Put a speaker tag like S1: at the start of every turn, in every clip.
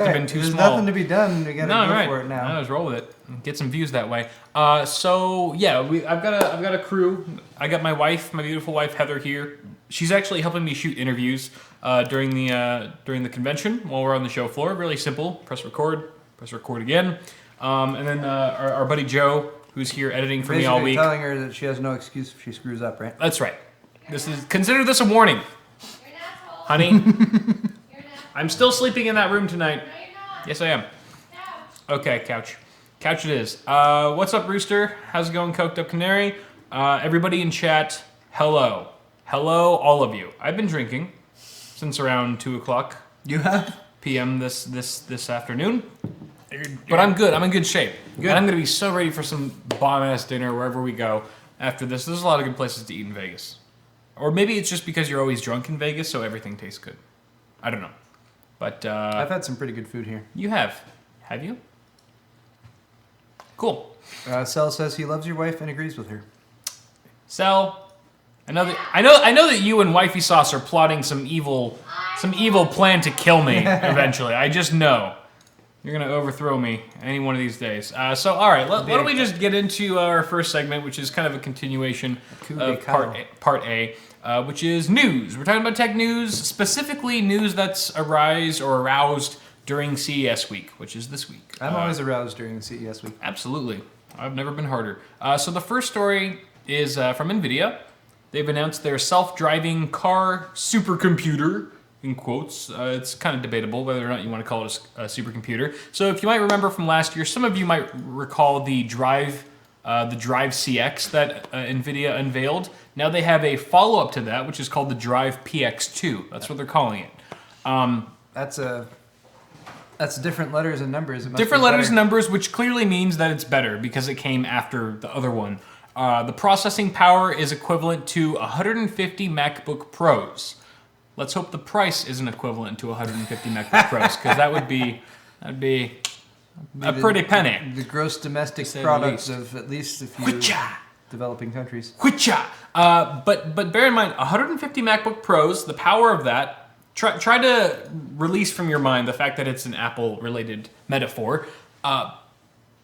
S1: It's been too
S2: There's
S1: small.
S2: nothing to be done. We gotta go for it now.
S1: No, just roll with it. Get some views that way. So yeah, I've got a crew. I got my wife, my beautiful wife Heather here. She's actually helping me shoot interviews during the convention while we're on the show floor. Really simple. Press record again, and then our buddy Joe, who's here editing for me all week.
S2: Telling her that she has no excuse if she screws up, right?
S1: That's right. Consider this a warning,
S3: You're an asshole.
S1: honey.
S3: You're an asshole.
S1: I'm still sleeping in that room tonight.
S3: No, you're not.
S1: Yes, I am.
S3: No.
S1: Okay, couch it is. What's up, Rooster? How's it going, Coked Up Canary? Everybody in chat, hello, all of you. I've been drinking since around 2 o'clock.
S2: You have?
S1: p.m. this afternoon. But I'm good. I'm in good shape. Good. And I'm gonna be so ready for some bomb-ass dinner wherever we go after this. There's a lot of good places to eat in Vegas. Or maybe it's just because you're always drunk in Vegas, so everything tastes good. I don't know. But
S2: I've had some pretty good food here.
S1: you have you? Cool.
S2: Sel says he loves your wife and agrees with her.
S1: Sel, I know that you and Wifey Sauce are plotting some evil plan to kill me eventually. I just know. You're gonna overthrow me any one of these days. So, all right, why don't we just get into our first segment, which is kind of a continuation of part A, which is news. We're talking about tech news, specifically news that's aroused during CES week, which is this week.
S2: I'm always aroused during CES week.
S1: Absolutely, I've never been harder. So the first story is from NVIDIA. They've announced their self-driving car supercomputer. In quotes, it's kind of debatable whether or not you want to call it a supercomputer. So if you might remember from last year, some of you might recall the Drive CX that NVIDIA unveiled. Now they have a follow-up to that, which is called the Drive PX2. That's what they're calling it.
S2: That's different letters and numbers.
S1: Different letters and numbers, which clearly means that it's better because it came after the other one. The processing power is equivalent to 150 MacBook Pros. Let's hope the price isn't equivalent to 150 MacBook Pros, because that'd be a pretty penny.
S2: The gross domestic products of at least a few developing countries.
S1: But bear in mind, 150 MacBook Pros, the power of that. Try to release from your mind the fact that it's an Apple-related metaphor.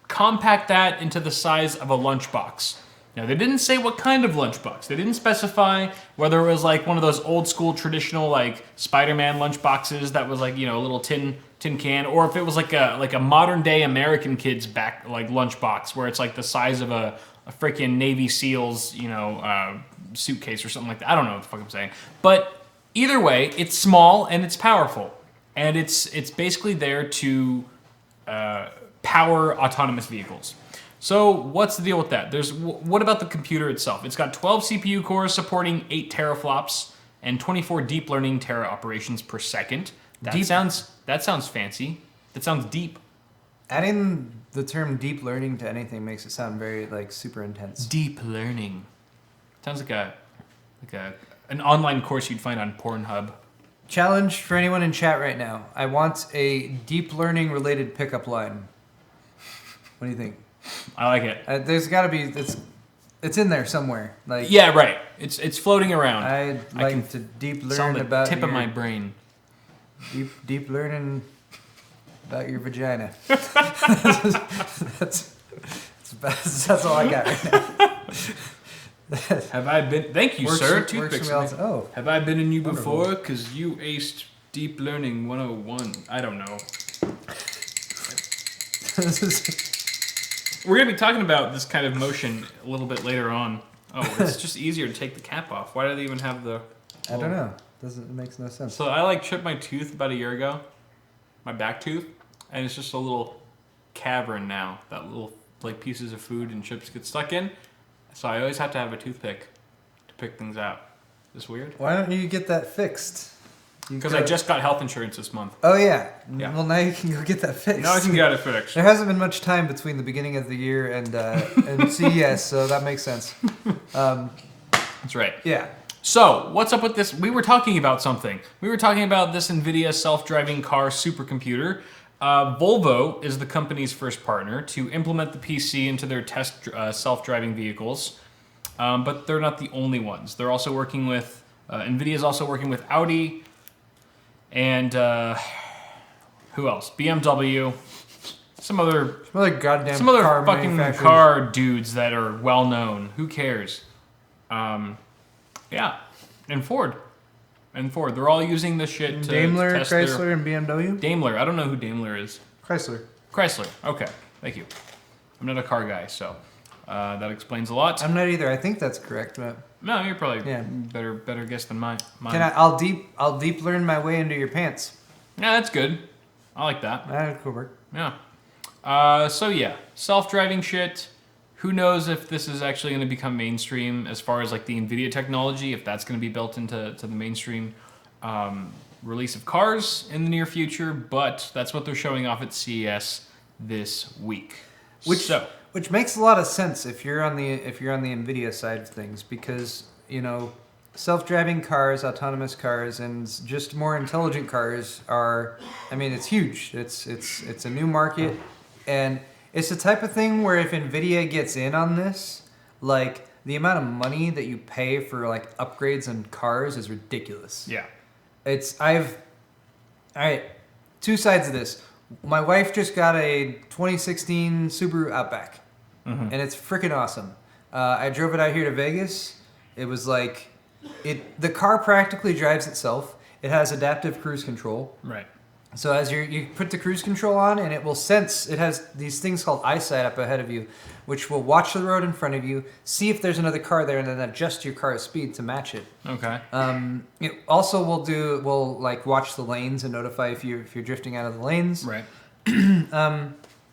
S1: Compact that into the size of a lunchbox. Now, they didn't say what kind of lunchbox. They didn't specify whether it was like one of those old school traditional like Spider-Man lunchboxes that was like, you know, a little tin can, or if it was like a modern day American kid's back like lunchbox where it's like the size of a freaking Navy SEALs, you know, suitcase or something like that. I don't know what the fuck I'm saying. But either way, it's small and it's powerful. And it's basically there to power autonomous vehicles. So what's the deal with that? What about the computer itself? It's got 12 CPU cores supporting 8 teraflops and 24 deep learning tera operations per second. That sounds fancy. That sounds deep.
S2: Adding the term deep learning to anything makes it sound very like super intense.
S1: Deep learning. Sounds like an online course you'd find on Pornhub.
S2: Challenge for anyone in chat right now. I want a deep learning related pickup line. What do you think?
S1: I like it.
S2: There's got to be it's in there somewhere. Like
S1: yeah, right. It's floating around.
S2: I'd like to deep learn about
S1: the tip of my brain.
S2: Deep learning about your vagina. that's all I got right now.
S1: Have I been? Thank you, sir. Toothpicks.
S2: Oh,
S1: have I been in you before? Because you aced Deep Learning 101. I don't know. We're going to be talking about this kind of motion a little bit later on. Oh, it's just easier to take the cap off. Why do they even have the...
S2: I don't know. It makes no sense.
S1: So I chipped my tooth about a year ago. My back tooth. And it's just a little cavern now that little pieces of food and chips get stuck in. So I always have to have a toothpick to pick things out. Is this weird?
S2: Why don't you get that fixed?
S1: Because I just got health insurance this month.
S2: Oh, yeah. Well, now you can go get that fixed.
S1: Now I can get it fixed.
S2: There hasn't been much time between the beginning of the year and CES, so that makes sense.
S1: That's right.
S2: Yeah.
S1: So, what's up with this? We were talking about something. We were talking about this NVIDIA self-driving car supercomputer. Volvo is the company's first partner to implement the PC into their test self-driving vehicles. But they're not the only ones. They're also working with... NVIDIA is also working with Audi... And Who else? BMW. Some other
S2: goddamn
S1: Some other
S2: car
S1: fucking
S2: manufacturers.
S1: car dudes that are well known. Who cares? Yeah, and Ford. They're all using this shit to
S2: Daimler,
S1: test
S2: Chrysler, and BMW.
S1: Daimler. I don't know who Daimler is.
S2: Chrysler.
S1: Chrysler. Okay, thank you. I'm not a car guy, so that explains a lot.
S2: I'm not either. I think that's correct, but
S1: No, you're probably
S2: Yeah.
S1: better guess than mine.
S2: I'll deep learn my way into your pants.
S1: Yeah, that's good. I like that.
S2: That could work.
S1: Yeah. So yeah, self-driving shit. Who knows if this is actually going to become mainstream as far as like the NVIDIA technology, if that's going to be built into the mainstream release of cars in the near future, but that's what they're showing off at CES this week.
S2: Which makes a lot of sense if you're on the NVIDIA side of things, because self-driving cars, autonomous cars, and just more intelligent cars are, it's huge. It's a new market, and it's the type of thing where if NVIDIA gets in on this, like the amount of money that you pay for like upgrades on cars is ridiculous.
S1: Yeah.
S2: Two sides of this. My wife just got a 2016 Subaru Outback, and it's freaking awesome. I drove it out here to Vegas. It was like, the car practically drives itself. It has adaptive cruise control.
S1: Right.
S2: So as you put the cruise control on, and it will sense, it has these things called eyesight up ahead of you, which will watch the road in front of you, see if there's another car there, and then adjust your car's speed to match it.
S1: Okay.
S2: It also will like watch the lanes and notify if you're drifting out of the lanes.
S1: Right.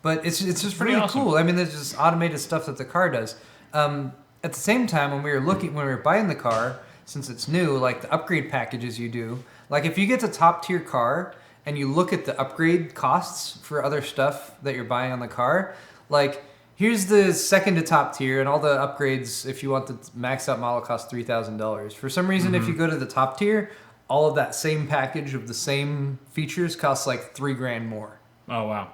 S2: But it's just
S1: Pretty
S2: really
S1: awesome.
S2: cool. There's just automated stuff that the car does. At the same time, when we were buying the car, since it's new, like the upgrade packages you do, like if you get the top tier car and you look at the upgrade costs for other stuff that you're buying on the car, like here's the second to top tier, and all the upgrades, if you want the maxed out model, cost $3,000. For some reason, if you go to the top tier, all of that same package of the same features costs like $3,000 more.
S1: Oh wow.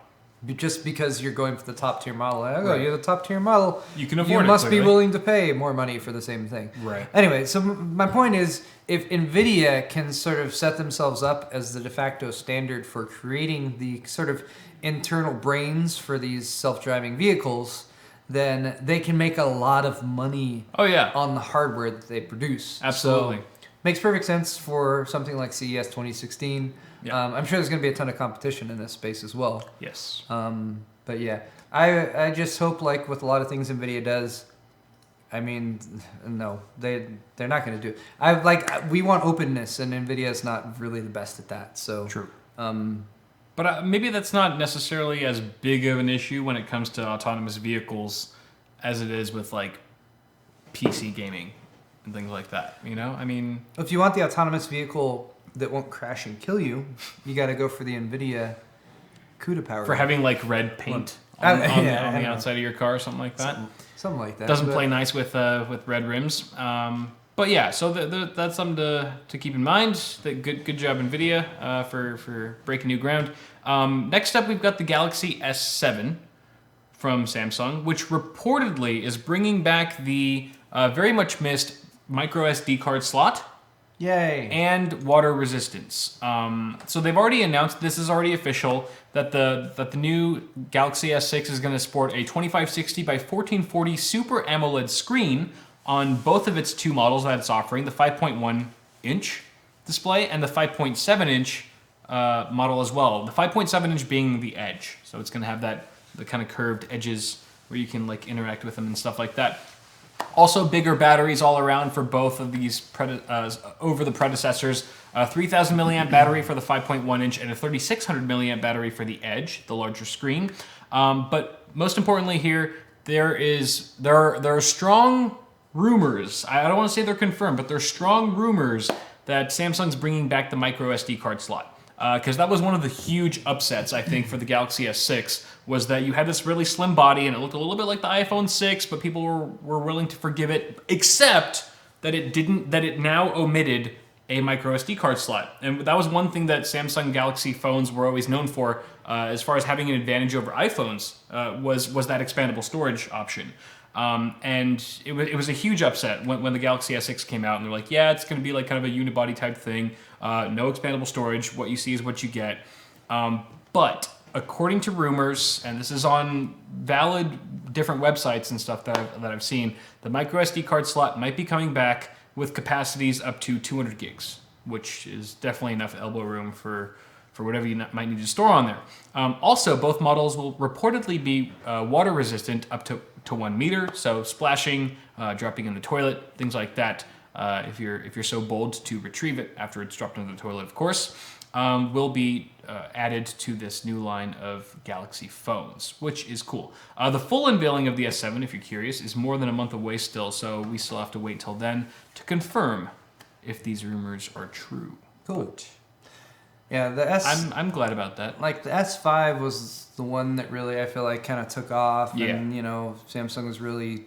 S2: Just because you're going for the top tier model.
S1: Right.
S2: You're the top tier model.
S1: You can afford
S2: You
S1: it,
S2: must be
S1: clearly.
S2: willing to pay more money for the same thing.
S1: Right.
S2: Anyway, so my point is, if NVIDIA can sort of set themselves up as the de facto standard for creating the sort of internal brains for these self-driving vehicles, then they can make a lot of money
S1: Oh yeah.
S2: on the hardware that they produce.
S1: Absolutely.
S2: So, makes perfect sense for something like CES 2016.
S1: Yeah.
S2: I'm sure there's going to be a ton of competition in this space as well.
S1: Yes.
S2: But yeah, I just hope, like with a lot of things NVIDIA does, no, they're not going to do it. We want openness, and NVIDIA is not really the best at that. So
S1: True. But maybe that's not necessarily as big of an issue when it comes to autonomous vehicles as it is with like PC gaming and things like that.
S2: if you want the autonomous vehicle that won't crash and kill you, you got to go for the NVIDIA CUDA power.
S1: For having like red paint
S2: I
S1: on
S2: don't
S1: the
S2: know.
S1: outside of your car or something like that.
S2: Something like that.
S1: Doesn't
S2: but-
S1: play nice with red rims. But yeah, so that's something to keep in mind. Good job NVIDIA for breaking new ground. Next up, we've got the Galaxy S7 from Samsung, which reportedly is bringing back the very much missed micro SD card slot.
S2: Yay.
S1: And water resistance. So they've already announced, this is already official, that the new Galaxy S6 is going to sport a 2560 by 1440 Super AMOLED screen on both of its two models that it's offering, the 5.1 inch display and the 5.7 inch model as well. The 5.7 inch being the edge, so it's going to have the kind of curved edges where you can like interact with them and stuff like that. Also, bigger batteries all around for both of these over the predecessors. 3,000 milliamp battery for the 5.1 inch and a 3,600 milliamp battery for the Edge, the larger screen. But most importantly here, there are strong rumors. I don't want to say they're confirmed, but there's strong rumors that Samsung's bringing back the micro SD card slot. Because that was one of the huge upsets, I think, for the Galaxy S6, was that you had this really slim body and it looked a little bit like the iPhone 6, but people were willing to forgive it, except that it now omitted a micro SD card slot. And that was one thing that Samsung Galaxy phones were always known for, as far as having an advantage over iPhones, was that expandable storage option. And it was a huge upset when the Galaxy S6 came out, and they're like, yeah, it's going to be like kind of a unibody type thing, no expandable storage. What you see is what you get. But according to rumors, and this is on valid different websites and stuff that I've seen, the micro SD card slot might be coming back with capacities up to 200 gigs, which is definitely enough elbow room for whatever you might need to store on there. Also, both models will reportedly be water resistant up to 1 meter, so splashing, dropping in the toilet, things like that. If you're so bold to retrieve it after it's dropped into the toilet, of course, will be added to this new line of Galaxy phones, which is cool. The full unveiling of the S7, if you're curious, is more than a month away still, so we still have to wait till then to confirm if these rumors are true.
S2: Cool.
S1: But
S2: Yeah,
S1: I'm glad about that.
S2: like the S5 was the one that really I feel like kind of took off,
S1: Yeah.
S2: and Samsung was really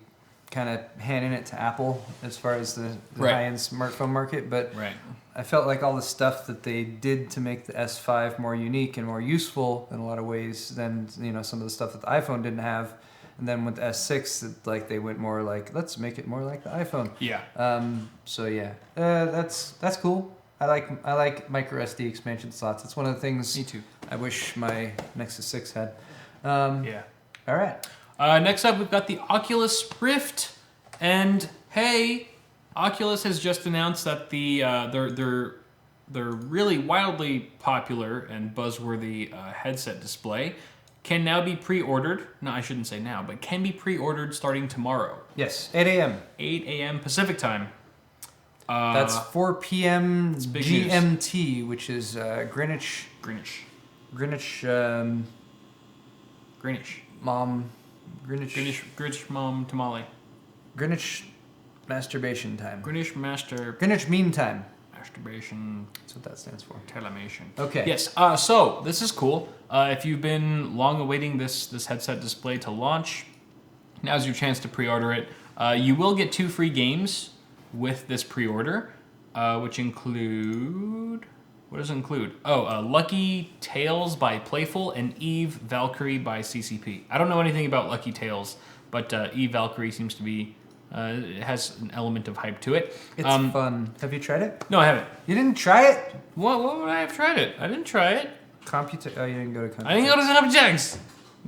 S2: kind of handing it to Apple as far as the
S1: Right.
S2: high-end smartphone market. But
S1: Right.
S2: I felt like all the stuff that they did to make the S5 more unique and more useful in a lot of ways than some of the stuff that the iPhone didn't have. And then with the S6, like they went more like, let's make it more like the iPhone.
S1: Yeah.
S2: So yeah, that's cool. I like micro SD expansion slots. It's one of the things
S1: Me too.
S2: I wish my Nexus 6 had.
S1: Yeah.
S2: All right.
S1: Next up, we've got the Oculus Rift, and hey, Oculus has just announced that their really wildly popular and buzzworthy headset display can now be pre-ordered. No, I shouldn't say now, but can be pre-ordered starting tomorrow,
S2: Yes, 8 a.m.
S1: 8 a.m. Pacific time.
S2: That's 4 p.m.
S1: big news.
S2: GMT, which is Greenwich
S1: Greenish.
S2: mom
S1: Tamale.
S2: Greenwich masturbation time.
S1: Greenwich
S2: Greenwich mean time.
S1: masturbation.
S2: That's what that stands for.
S1: Telemation.
S2: Okay.
S1: Yes. So this is cool. If you've been long awaiting this headset display to launch, now's your chance to pre-order it. You will get 2 free games with this pre-order, which include. What does it include? Lucky Tales by Playful and Eve Valkyrie by CCP. I don't know anything about Lucky Tales, but Eve Valkyrie seems to be. It has an element of hype to it.
S2: It's fun. Have you tried it?
S1: No, I haven't.
S2: You didn't try it?
S1: What would I have tried it? I didn't try it.
S2: Oh, you didn't go to Computex.
S1: I didn't go to Computex.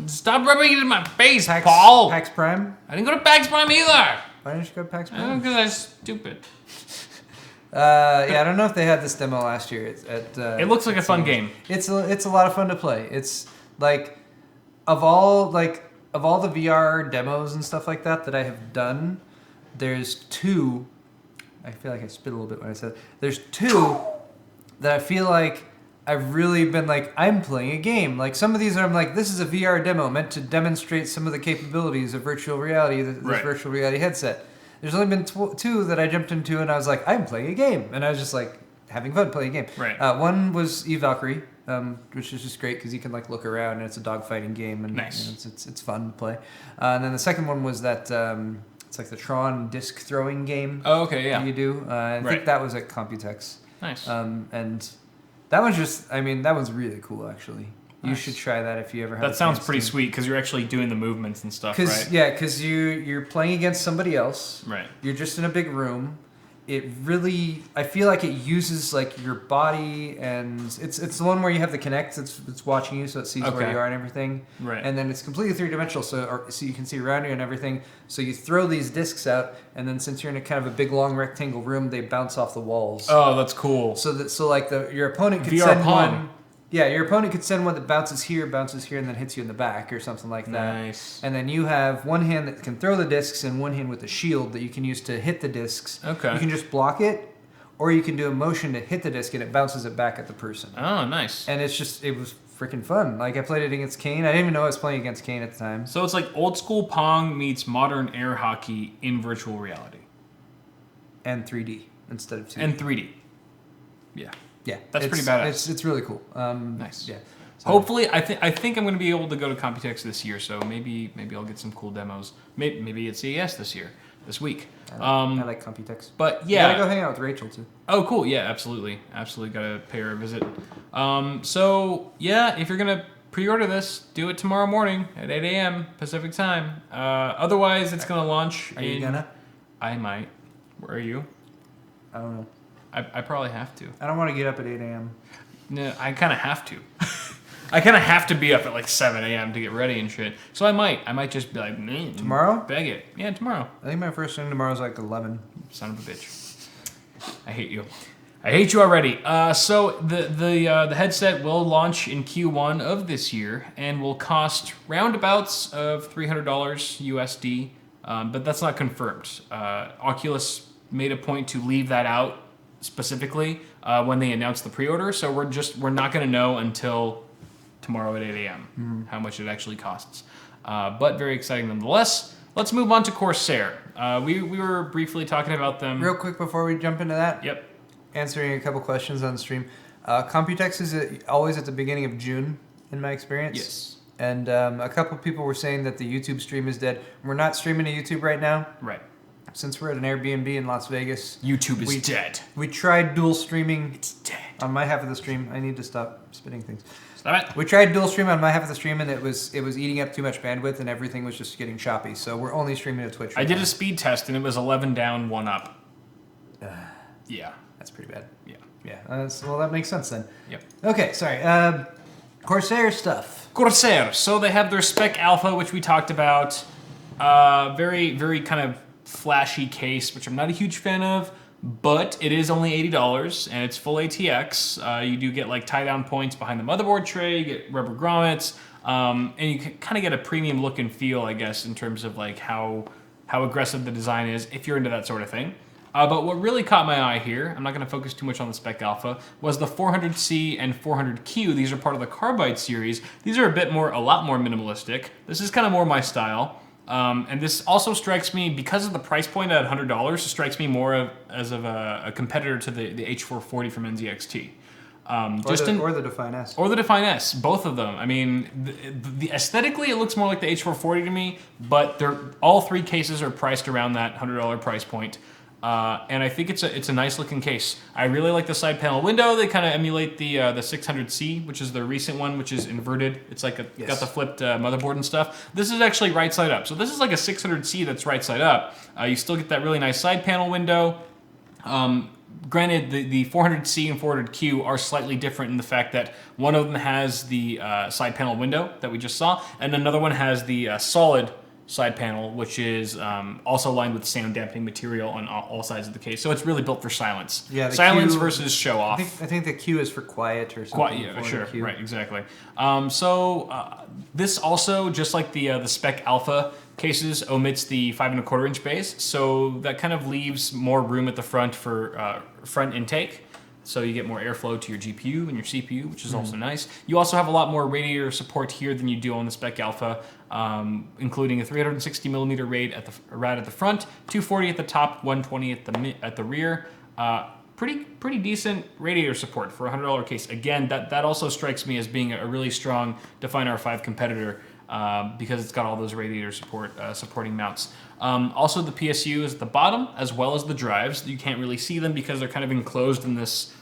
S1: Stop rubbing it in my face,
S2: PAX,
S1: Paul.
S2: PAX Prime?
S1: I didn't go to PAX Prime either.
S2: Why didn't you go to PAX
S1: I don't
S2: Prime?
S1: because I'm stupid.
S2: Yeah, I don't know if they had this demo last year.
S1: It looks like a fun game.
S2: It's a lot of fun to play. It's like of all the VR demos and stuff like that I have done, there's 2. I feel like I spit a little bit when I said it. There's 2 that I feel like I've really been like, I'm playing a game. Like some of these I'm like, this is a VR demo meant to demonstrate some of the capabilities of virtual reality, this
S1: Right.
S2: virtual reality headset. There's only been 2 that I jumped into and I was like, I'm playing a game. And I was just like having fun playing a game.
S1: Right.
S2: One was Eve Valkyrie, which is just great because you can like look around and it's a dogfighting game and
S1: Nice.
S2: it's fun to play. And then the second one was that it's like the Tron disc throwing game.
S1: Oh, okay, yeah.
S2: that you do. I
S1: Right.
S2: think that was at Computex.
S1: Nice.
S2: And that one's that one's really cool actually. You
S1: Nice.
S2: should try that if you ever have.
S1: That sounds pretty sweet because you're actually doing the movements and stuff, right?
S2: Because you're playing against somebody else.
S1: Right.
S2: You're just in a big room. It really, I feel like it uses like your body, and it's the one where you have the Kinect. It's watching you, so it sees where
S1: Okay.
S2: you are and everything.
S1: Right.
S2: And then it's completely 3-dimensional, so you can see around you and everything. So you throw these discs out, and then since you're in a kind of a big long rectangle room, they bounce off the walls.
S1: Oh, that's cool.
S2: So your opponent could
S1: VR
S2: send
S1: Pong.
S2: one. Yeah, your opponent could send one that bounces here, and then hits you in the back or something like that.
S1: Nice.
S2: And then you have one hand that can throw the discs and one hand with a shield that you can use to hit the discs.
S1: Okay.
S2: You can just block it, or you can do a motion to hit the disc and it bounces it back at the person.
S1: Oh, nice.
S2: And it was freaking fun. Like I played it against Kane. I didn't even know I was playing against Kane at the time.
S1: So it's like old school Pong meets modern air hockey in virtual reality.
S2: And 3D instead of 2D.
S1: And 3D. Yeah.
S2: yeah,
S1: that's
S2: it's-
S1: pretty badass.
S2: It's really cool.
S1: Nice.
S2: Yeah. So-
S1: Hopefully, I think I'm going to be able to go to Computex this year, so maybe I'll get some cool demos. Maybe at CES this week.
S2: I like Computex.
S1: But
S2: You
S1: yeah.
S2: gotta go hang out with Rachel too.
S1: Oh, cool. Yeah, absolutely. Absolutely got to pay her a visit. So, yeah, if you're going to pre-order this, do it tomorrow morning at 8 a.m. Pacific time. Otherwise, it's going to launch
S2: Are you gonna?
S1: I might. Where are you?
S2: I don't know.
S1: I probably have to.
S2: I don't want to get up at 8 a.m.
S1: No, I kind of have to. I kind of have to be up at like 7 a.m. to get ready and shit. So I might just be like,
S2: Tomorrow?
S1: Beg it. Yeah, tomorrow.
S2: I think my first thing tomorrow is like 11.
S1: Son of a bitch. I hate you. I hate you already. So the headset will launch in Q1 of this year and will cost roundabouts of $300 USD, but that's not confirmed. Oculus made a point to leave that out specifically when they announced the pre-order, so we're not going to know until tomorrow at 8 a.m. How much it actually costs. But very exciting nonetheless. Let's move on to Corsair. We were briefly talking about them.
S2: Real quick before we jump into that.
S1: Yep.
S2: Answering a couple questions on the stream. Computex is always at the beginning of June, in my experience.
S1: Yes.
S2: And a couple people were saying that the YouTube stream is dead. We're not streaming to YouTube right now.
S1: Right.
S2: Since we're at an Airbnb in Las Vegas.
S1: YouTube is dead.
S2: We tried dual streaming.
S1: It's dead.
S2: On my half of the stream. I need to stop spitting things.
S1: Stop it.
S2: We tried dual stream on my half of the stream, and it was eating up too much bandwidth, and everything was just getting choppy. So we're only streaming to Twitch.
S1: I did a speed test, and it was 11 down, 1 up. Yeah.
S2: That's pretty bad.
S1: Yeah.
S2: Yeah. Well, that makes sense then.
S1: Yep.
S2: Okay, sorry. Corsair stuff.
S1: Corsair. So they have their Spec Alpha, which we talked about. Very, very kind of flashy case, which I'm not a huge fan of, but it is only $80, and it's full ATX. You do get like tie-down points behind the motherboard tray, you get rubber grommets, and you can kind of get a premium look and feel, I guess, in terms of like how aggressive the design is, if you're into that sort of thing. But what really caught my eye here, I'm not going to focus too much on the Spec Alpha, was the 400C and 400Q. These are part of the Carbide series. These are a lot more minimalistic. This is kind of more my style. And this also strikes me, because of the price point at $100, it strikes me more as a competitor to the H440 from NZXT.
S2: Or the Define S.
S1: Or the Define S, both of them. I mean, the aesthetically, it looks more like the H440 to me, but all three cases are priced around that $100 price point. And I think it's a nice looking case. I really like the side panel window. They kind of emulate the 600C, which is the recent one, which is inverted. It's like got the flipped motherboard and stuff. This is actually right side up. So this is like a 600C that's right side up. You still get that really nice side panel window. Granted, the 400C and 400Q are slightly different in the fact that one of them has the side panel window that we just saw, and another one has the solid side panel, which is also lined with sound dampening material on all sides of the case. So it's really built for silence.
S2: Yeah,
S1: silence
S2: Q,
S1: versus show off.
S2: I think the Q is for quiet or something.
S1: Quiet, yeah, sure,
S2: Q.
S1: right, exactly. This also, just like the Spec Alpha cases, omits the 5¼ inch base, so that kind of leaves more room at the front for front intake. So you get more airflow to your GPU and your CPU, which is also nice. You also have a lot more radiator support here than you do on the Spec Alpha, including a 360mm rad at the front, 240 at the top, 120 at the rear. Pretty decent radiator support for a $100 case. Again, that also strikes me as being a really strong Define R5 competitor because it's got all those radiator supporting mounts. Also, the PSU is at the bottom, as well as the drives. You can't really see them because they're kind of enclosed in this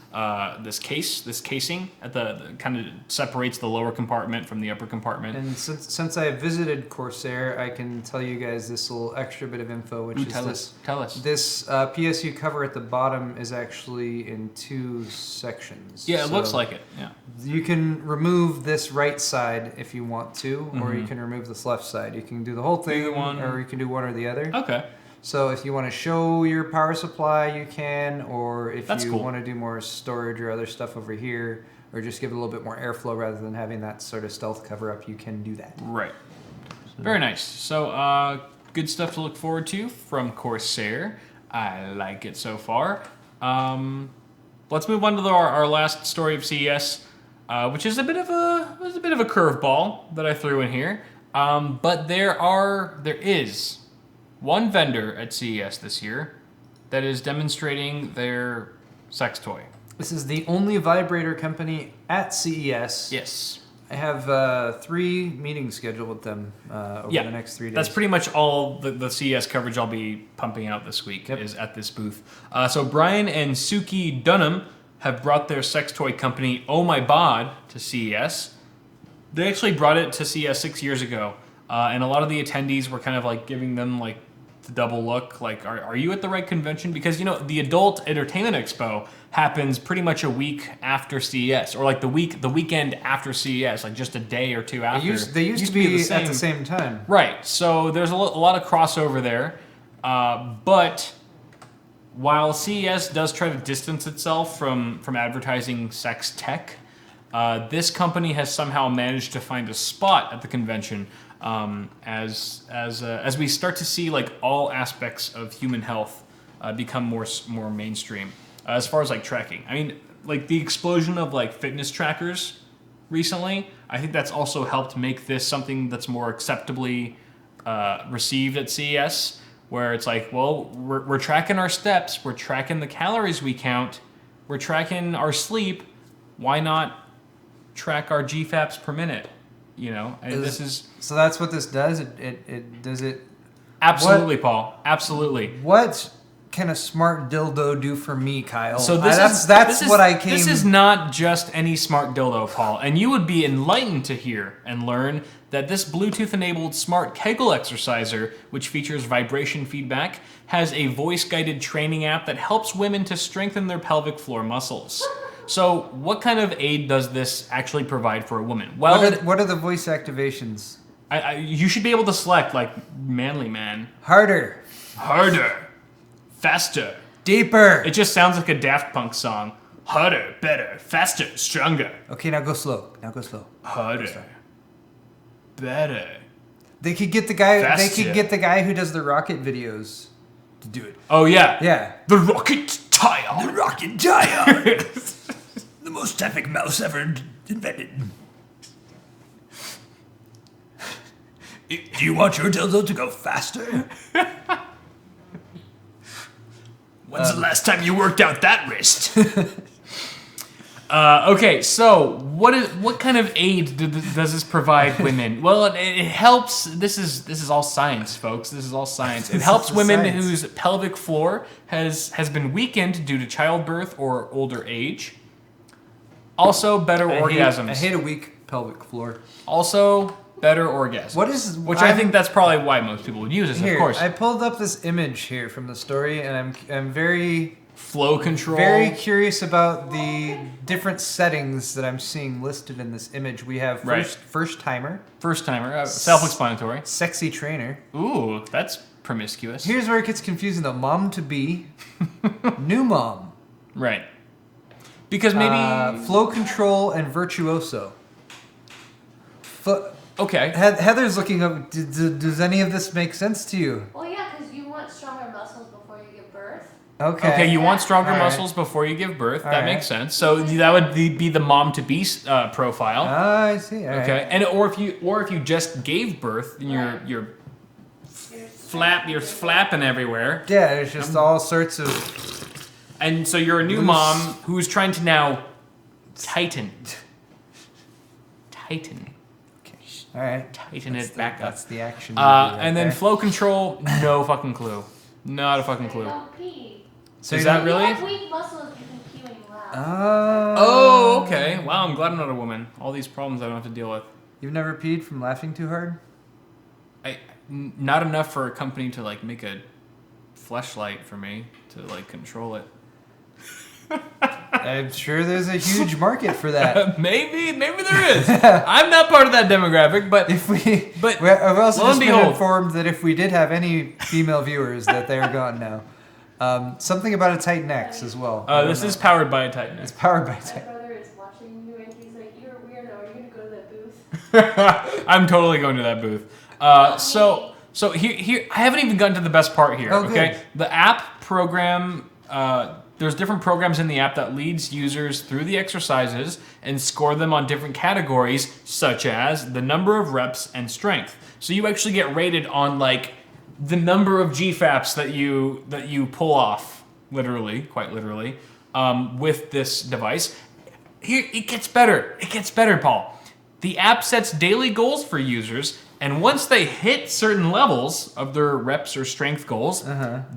S1: casing at the kind of separates the lower compartment from the upper compartment.
S2: And since I visited Corsair, I can tell you guys this little extra bit of info, which is
S1: Tell us.
S2: This PSU cover at the bottom is actually in 2 sections.
S1: Yeah, it looks like it. Yeah.
S2: You can remove this right side if you want to, or you can remove this left side. You can do the whole thing, or you can do one or the other.
S1: Okay.
S2: So if you want to show your power supply, you can, or if
S1: That's
S2: you
S1: cool.
S2: want to do more storage or other stuff over here, or just give it a little bit more airflow rather than having that sort of stealth cover up, you can do that.
S1: Right. Very nice. So good stuff to look forward to from Corsair. I like it so far. Let's move on to our last story of CES, which is a bit of a curveball that I threw in here. But there is one vendor at CES this year that is demonstrating their sex toy.
S2: This is the only vibrator company at CES.
S1: Yes.
S2: I have 3 meetings scheduled with them over the next 3 days.
S1: That's pretty much all the CES coverage I'll be pumping out this week is at this booth. So Brian and Suki Dunham have brought their sex toy company, Oh My Bod, to CES. They actually brought it to CES 6 years ago, and a lot of the attendees were kind of like giving them like to double look. Like, are you at the right convention? Because the Adult Entertainment Expo happens pretty much a week after CES, or like the weekend after CES, like just a day or two after.
S2: They used to be at the same time.
S1: Right. So there's a lot of crossover there, but while CES does try to distance itself from advertising sex tech, this company has somehow managed to find a spot at the convention as we start to see like all aspects of human health become more mainstream as far as like tracking. I mean, like the explosion of like fitness trackers recently, I think that's also helped make this something that's more acceptably received at CES, where it's like, well, we're tracking our steps, we're tracking the calories we count, we're tracking our sleep. Why not track our GFAPs per minute? And this is
S2: so that's what this does. It does it.
S1: Absolutely, Paul. Absolutely.
S2: What can a smart dildo do for me, Kyle?
S1: So
S2: That's what I came.
S1: This is not just any smart dildo, Paul. And you would be enlightened to hear and learn that this Bluetooth-enabled smart Kegel exerciser, which features vibration feedback, has a voice-guided training app that helps women to strengthen their pelvic floor muscles. So, what kind of aid does this actually provide for a woman? Well,
S2: what are the voice activations?
S1: you should be able to select like manly man,
S2: Harder,
S1: faster.
S2: deeper.
S1: It just sounds like a Daft Punk song. Harder, better, faster, stronger.
S2: Okay, now go slow.
S1: Harder, better.
S2: They could get the guy.
S1: Faster.
S2: They could get the guy who does the rocket videos to do it.
S1: Oh yeah,
S2: Yeah.
S1: The rocket tire.
S2: The rocket tire. The most epic mouse ever invented. Do you want your dildo to go faster?
S1: When's the last time you worked out that wrist? Okay, so what kind of aid does this provide women? Well, it helps. This is all science, folks. This is all science. It helps women
S2: science.
S1: whose pelvic floor has been weakened due to childbirth or older age. Also, better orgasms.
S2: I hate a weak pelvic floor.
S1: Also, better orgasms. Which I think that's probably why most people would use this.
S2: Here,
S1: Of course,
S2: I pulled up this image here from the story, and I'm very
S1: flow control.
S2: very curious about the different settings that I'm seeing listed in this image. We have first timer,
S1: First timer, self-explanatory.
S2: sexy trainer.
S1: Ooh, that's promiscuous.
S2: Here's where it gets confusing though. Mom to be, new mom.
S1: Right. Because maybe
S2: Flow control and virtuoso.
S1: okay.
S2: Heather's looking up. Does any of this make sense to you?
S3: Well, yeah, because you want stronger muscles before you give birth.
S1: Okay, you want stronger
S2: All right.
S1: muscles before you give birth.
S2: All
S1: That
S2: right.
S1: makes sense. So that would be the mom to be profile.
S2: I see. All
S1: Okay,
S2: right.
S1: and or if you just gave birth and you're flapping everywhere,
S2: Yeah, there's just all sorts of.
S1: and so you're a new
S2: Loose.
S1: mom who's trying to now tighten
S2: All right.
S1: it back up.
S2: That's the action.
S1: And then flow control, no fucking clue. Not a fucking clue.
S3: Don't pee.
S2: So
S1: Is
S2: you're
S1: that
S3: If
S1: really?
S3: you have weak muscles, you can pee when you laugh.
S1: Oh, okay. Wow, I'm glad I'm not a woman. All these problems I don't have to deal with.
S2: You've never peed from laughing too hard?
S1: Not enough for a company to like make a fleshlight for me to like control it.
S2: I'm sure there's a huge market for that.
S1: Maybe there is. I'm not part of that demographic, but
S2: I've also
S1: lo
S2: just
S1: and
S2: been
S1: behold.
S2: informed that if we did have any female viewers, that they are gone now. Something about a Titan X as well. I don't
S1: this
S2: know.
S1: is powered by a Titan.
S2: It's powered by
S3: My
S2: Titan.
S3: brother is watching you and he's like, "You're a weirdo. Are you gonna go to that booth?"
S1: I'm totally going to that booth. So here I haven't even gotten to the best part here.
S2: Oh,
S1: Okay,
S2: good.
S1: the app program. There's different programs in the app that leads users through the exercises and score them on different categories, such as the number of reps and strength. So you actually get rated on like the number of GFAPs that you pull off, quite literally, with this device. Here it gets better. It gets better, Paul. The app sets daily goals for users, and once they hit certain levels of their reps or strength goals,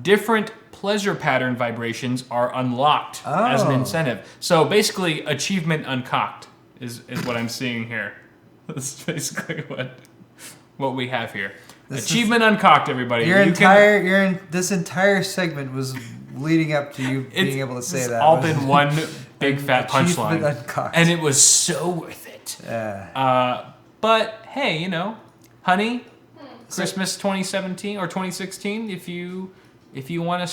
S1: different pleasure pattern vibrations are unlocked as an
S2: Oh.
S1: incentive. So basically, achievement uncocked is what I'm seeing here. That's basically what we have here. Achievement uncocked, everybody.
S2: This entire segment was leading up to you being able to say
S1: it's
S2: that.
S1: all been one big fat
S2: Achievement
S1: punchline,
S2: uncocked.
S1: and it was so worth it. But hey, honey, Christmas 2017 or 2016. If you want a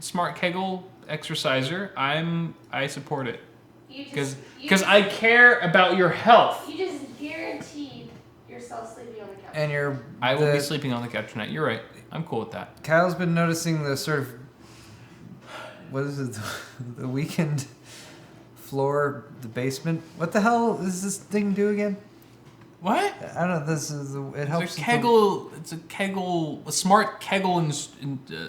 S1: smart Kegel exerciser, I support it because I care about your health.
S3: You just guaranteed yourself sleeping on the couch.
S2: And
S1: I will be sleeping on the couch tonight. You're right. I'm cool with that.
S2: Kyle's been noticing the sort of, what is it, the weekend floor, the basement. What the hell does this thing do again?
S1: What?
S2: I don't know. It helps.
S1: It's a smart Kegel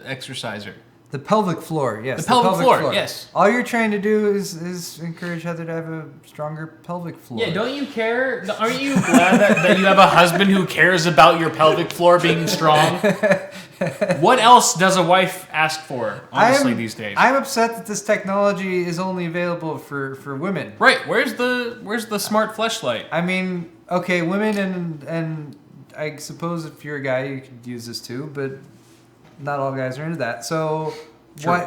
S1: exerciser.
S2: The pelvic floor, yes.
S1: The pelvic floor, yes.
S2: All you're trying to do is encourage Heather to have a stronger pelvic floor.
S1: Yeah, don't you care? Aren't you glad that you have a husband who cares about your pelvic floor being strong? What else does a wife ask for, honestly, these days?
S2: I'm upset that this technology is only available for women.
S1: Right, where's the smart fleshlight?
S2: I mean, okay, women and I suppose if you're a guy, you could use this too, but not all guys are into that. So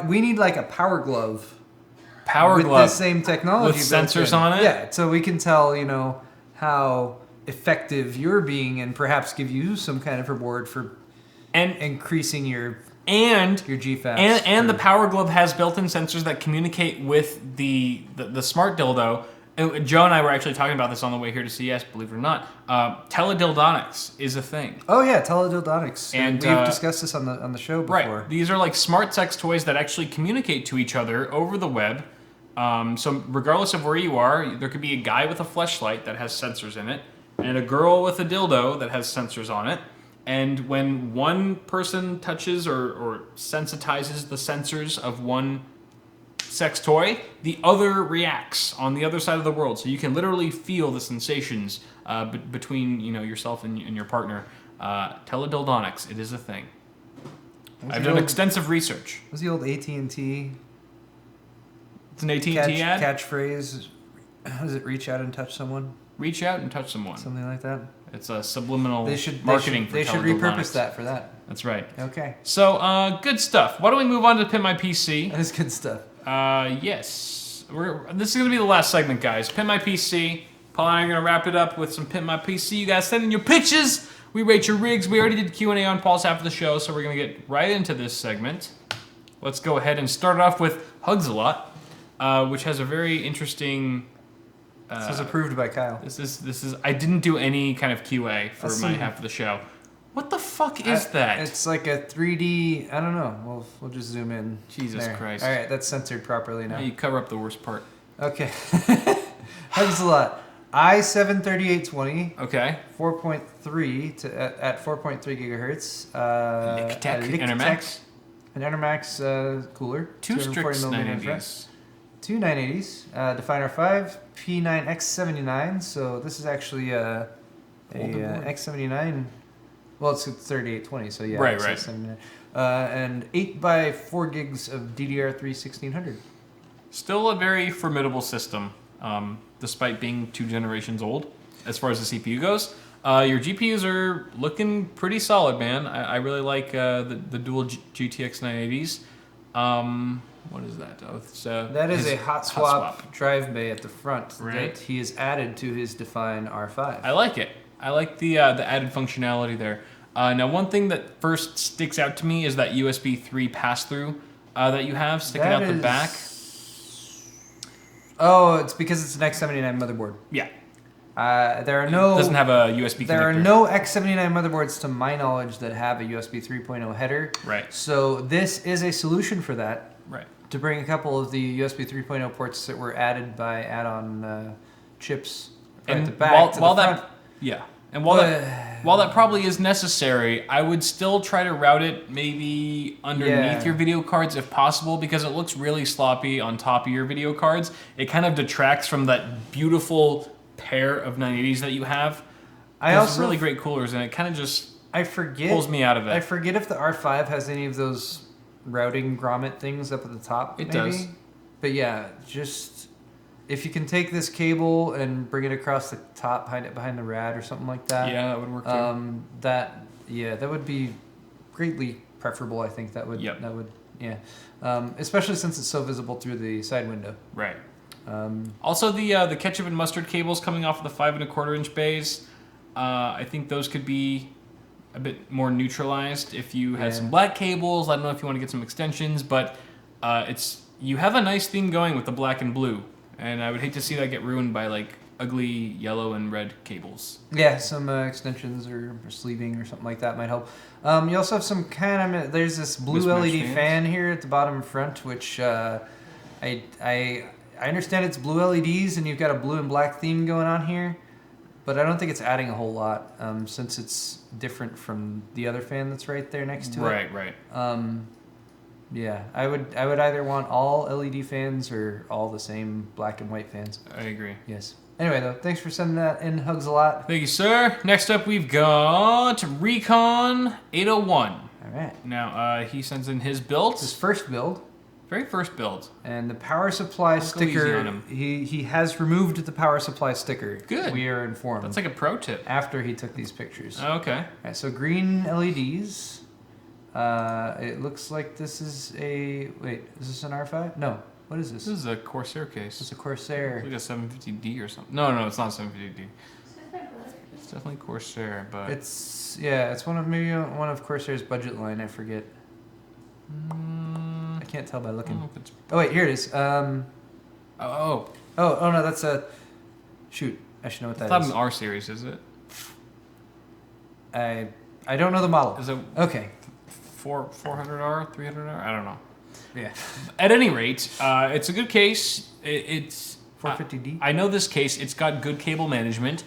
S2: we need like a power glove. With the same technology.
S1: With sensors on it?
S2: Yeah, so we can tell, how effective you're being and perhaps give you some kind of reward for increasing your GFAPs.
S1: And the Power Glove has built-in sensors that communicate with the smart dildo. Joe and I were actually talking about this on the way here to CES, believe it or not. Teledildonics is a thing.
S2: Oh yeah, teledildonics.
S1: And
S2: we've discussed this on the show before.
S1: Right. These are like smart sex toys that actually communicate to each other over the web. So regardless of where you are, there could be a guy with a fleshlight that has sensors in it, and a girl with a dildo that has sensors on it. And when one person touches or sensitizes the sensors of one sex toy, the other reacts on the other side of the world. So you can literally feel the sensations between yourself and your partner. Teledildonics, it is a thing. I've done extensive research.
S2: What's the old AT&T?
S1: It's an AT&T ad?
S2: Catchphrase. Does it reach out and touch someone?
S1: Reach out and touch someone.
S2: Something like that.
S1: It's a subliminal
S2: marketing.
S1: They should
S2: repurpose that for that.
S1: That's right.
S2: Okay.
S1: So, good stuff. Why don't we move on to Pimp My PC?
S2: That is good stuff.
S1: Yes. This is going to be the last segment, guys. Pimp My PC. Paul and I are going to wrap it up with some Pimp My PC. You guys send in your pitches. We rate your rigs. We already did Q&A on Paul's half of the show, so we're going to get right into this segment. Let's go ahead and start off with Hugs a Lot, which has a very interesting...
S2: this is approved by Kyle.
S1: This is. I didn't do any kind of QA for my half of the show. What the fuck is that?
S2: It's like a 3D. I don't know. We'll just zoom in.
S1: Jesus Christ!
S2: All right, that's censored properly now.
S1: You cover up the worst part.
S2: Okay. Hugs a Lot. i7-3820.
S1: Okay.
S2: 4.3 at 4.3 gigahertz.
S1: Intermax.
S2: An Intermax cooler.
S1: Two Strix 980s.
S2: Two 980s. Definer 5, P9X79. So this is actually a X79. Well, it's 3820, so yeah.
S1: Right.
S2: X79. And 8 by 4 gigs of DDR3 1600.
S1: Still a very formidable system, despite being 2 generations old, as far as the CPU goes. Your GPUs are looking pretty solid, man. I really like the dual GTX 980s. What is that? Oh,
S2: that is a hot swap drive bay at the front that he has added to his Define R5.
S1: I like it. I like the added functionality there. Now, one thing that first sticks out to me is that USB 3 pass-through that you have sticking out the back.
S2: Oh, it's because it's an X79 motherboard.
S1: Yeah.
S2: There are no.
S1: It doesn't have a USB connector.
S2: There are no X79 motherboards, to my knowledge, that have a USB 3.0 header.
S1: Right.
S2: So this is a solution for that.
S1: Right.
S2: To bring a couple of the USB 3.0 ports that were added by add-on chips at the back to the front.
S1: And while that probably is necessary, I would still try to route it maybe underneath your video cards if possible, because it looks really sloppy on top of your video cards. It kind of detracts from that beautiful pair of 980s that you have. There's really great coolers, and it kind of just pulls me out of it.
S2: I forget if the R5 has any of those routing grommet things up at the top.
S1: It does.
S2: But yeah, just if you can take this cable and bring it across the top behind the rad or something like that.
S1: Yeah, that would work too.
S2: That would be greatly preferable. I think that would.
S1: Yep.
S2: That would. Yeah. Especially since it's so visible through the side window.
S1: Right. Also, the ketchup and mustard cables coming off of the 5 1/4-inch bays, I think those could be a bit more neutralized if you had some black cables. I don't know if you want to get some extensions, but you have a nice theme going with the black and blue, and I would hate to see that get ruined by like ugly yellow and red cables.
S2: Yeah, some extensions or sleeving or something like that might help. You also have some there's this blue
S1: Mismatched
S2: LED
S1: fans.
S2: fan here at the bottom front, which I understand it's blue LEDs and you've got a blue and black theme going on here, but I don't think it's adding a whole lot since it's different from the other fan that's right there next to it.
S1: Right.
S2: Yeah, I would either want all LED fans or all the same black and white fans.
S1: I agree.
S2: Yes. Anyway, though, thanks for sending that in. Hugs a lot.
S1: Thank you, sir. Next up, we've got Recon 801.
S2: All right.
S1: Now, he sends in his build.
S2: It's his first build.
S1: Very first build.
S2: And the power supply
S1: Go easy
S2: sticker,
S1: on him.
S2: he has removed the power supply sticker.
S1: Good.
S2: We are informed.
S1: That's like a pro tip.
S2: After he took these pictures.
S1: Okay.
S2: All right, so green LEDs. It looks like this is a... Wait, is this an R5? No. What is this?
S1: This is a Corsair case.
S2: It's a Corsair.
S1: It's like a 750D or something. No, it's not 750D.
S3: Is that black?
S1: It's definitely Corsair, but...
S2: It's one of Corsair's budget line. I forget. I can't tell by
S1: I don't
S2: looking.
S1: know if it's...
S2: Oh wait, here it is.
S1: Oh.
S2: Oh no, that's a. Shoot, I should know what
S1: It's
S2: that
S1: not
S2: is.
S1: an R series, is it?
S2: I don't know the model.
S1: Is it
S2: Okay.
S1: 400R, 300R? I don't know.
S2: Yeah.
S1: At any rate, it's a good case. It's
S2: 450D.
S1: I know this case. It's got good cable management,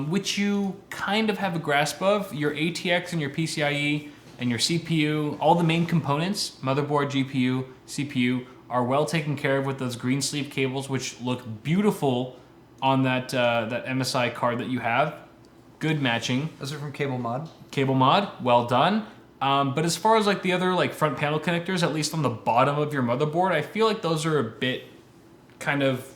S1: which you kind of have a grasp of. Your ATX and your PCIe and your CPU, all the main components, motherboard, GPU, CPU, are well taken care of with those green sleeve cables, which look beautiful on that MSI card that you have. Good matching.
S2: Those are from Cable Mod.
S1: Cable mod, well done. But as far as like the other like front panel connectors, at least on the bottom of your motherboard, I feel like those are a bit kind of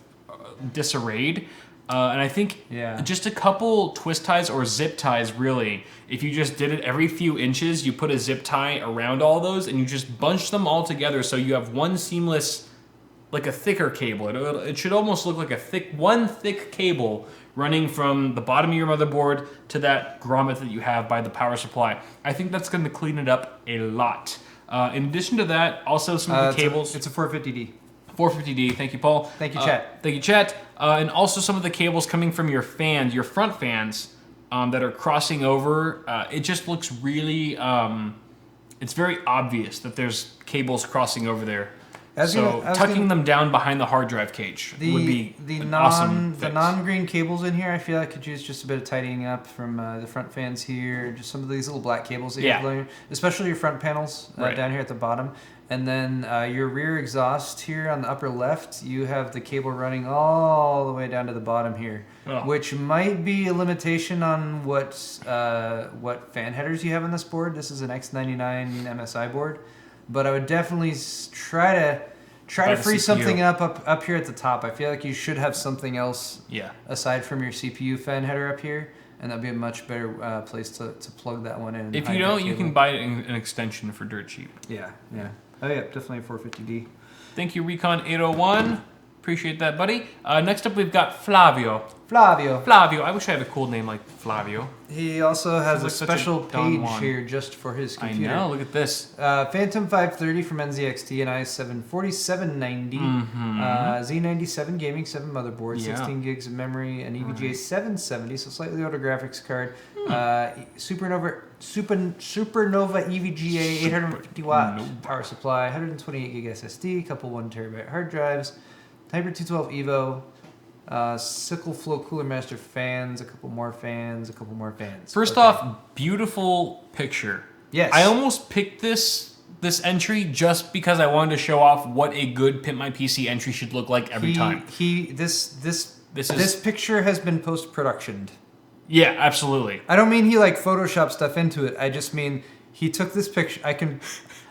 S1: disarrayed. And I think just a couple twist ties or zip ties, really, if you just did it every few inches, you put a zip tie around all those and you just bunch them all together so you have one seamless, like a thicker cable. It should almost look like one thick cable running from the bottom of your motherboard to that grommet that you have by the power supply. I think that's going to clean it up a lot. In addition to that, also some of the cables.
S2: It's a 450D.
S1: 450D, thank you, Paul.
S2: Thank you, chat.
S1: Thank you, chat. And also some of the cables coming from your fans, your front fans, that are crossing over. It just looks really, it's very obvious that there's cables crossing over there. Tucking them down behind the hard drive cage would be awesome fix.
S2: The non-green cables in here, I feel I could use just a bit of tidying up from the front fans here. Just some of these little black cables that you have laying, especially your front panels down here at the bottom. And then your rear exhaust here on the upper left, you have the cable running all the way down to the bottom here, which might be a limitation on what fan headers you have on this board. This is an X99 MSI board. But I would definitely try to free something up here at the top. I feel like you should have something else aside from your CPU fan header up here, and that'd be a much better place to plug that one in.
S1: If you don't, you can buy an extension for dirt cheap.
S2: Yeah. Oh yeah, definitely a 450D.
S1: Thank you, Recon 801. Appreciate that, buddy. Next up, we've got Flavio. I wish I had a cool name like Flavio.
S2: He also has a
S1: like such
S2: special
S1: a Don
S2: page
S1: Juan.
S2: here just for his computer.
S1: I know, look at this.
S2: Phantom 530 from NZXT and i7 4790. Z97 Gaming 7 motherboard, 16 gigs of memory, an EVGA 770, so slightly older graphics card. Supernova EVGA 850 watt power supply, 128 gig SSD, couple 1 terabyte hard drives, Hyper 212 Evo, Sickle Flow Cooler Master fans, a couple more fans.
S1: First off, beautiful picture.
S2: Yes.
S1: I almost picked this entry just because I wanted to show off what a good Pimp My PC entry should look like every time.
S2: This picture has been post-productioned.
S1: Yeah, absolutely.
S2: I don't mean he like Photoshop stuff into it. I just mean he took this picture. I can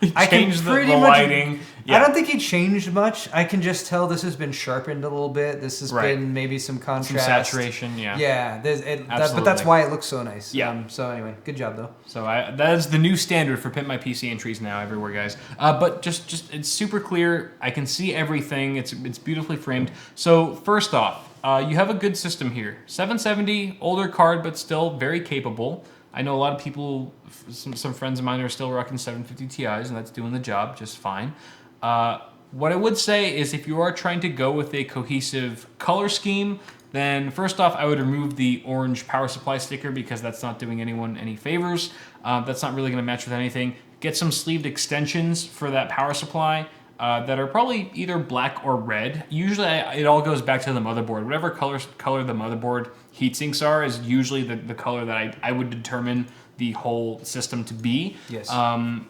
S1: Changed the
S2: pretty much.
S1: lighting.
S2: I don't think he changed much. I can just tell this has been sharpened a little bit. This has
S1: Right.
S2: been maybe some contrast,
S1: Some saturation, yeah.
S2: Yeah, but that's
S1: Absolutely.
S2: why it looks so nice.
S1: Yeah.
S2: So anyway, good job though.
S1: So that is the new standard for Pimp My PC entries now everywhere, guys. But just it's super clear. I can see everything. It's beautifully framed. So first off, you have a good system here. 770, older card, but still very capable. I know a lot of people, some friends of mine are still rocking 750 Ti's, and that's doing the job just fine. What I would say is if you are trying to go with a cohesive color scheme, then first off, I would remove the orange power supply sticker because that's not doing anyone any favors. That's not really going to match with anything. Get some sleeved extensions for that power supply that are probably either black or red. Usually it all goes back to the motherboard. Whatever color the motherboard heatsinks are is usually the color that I would determine the whole system to be.
S2: Yes.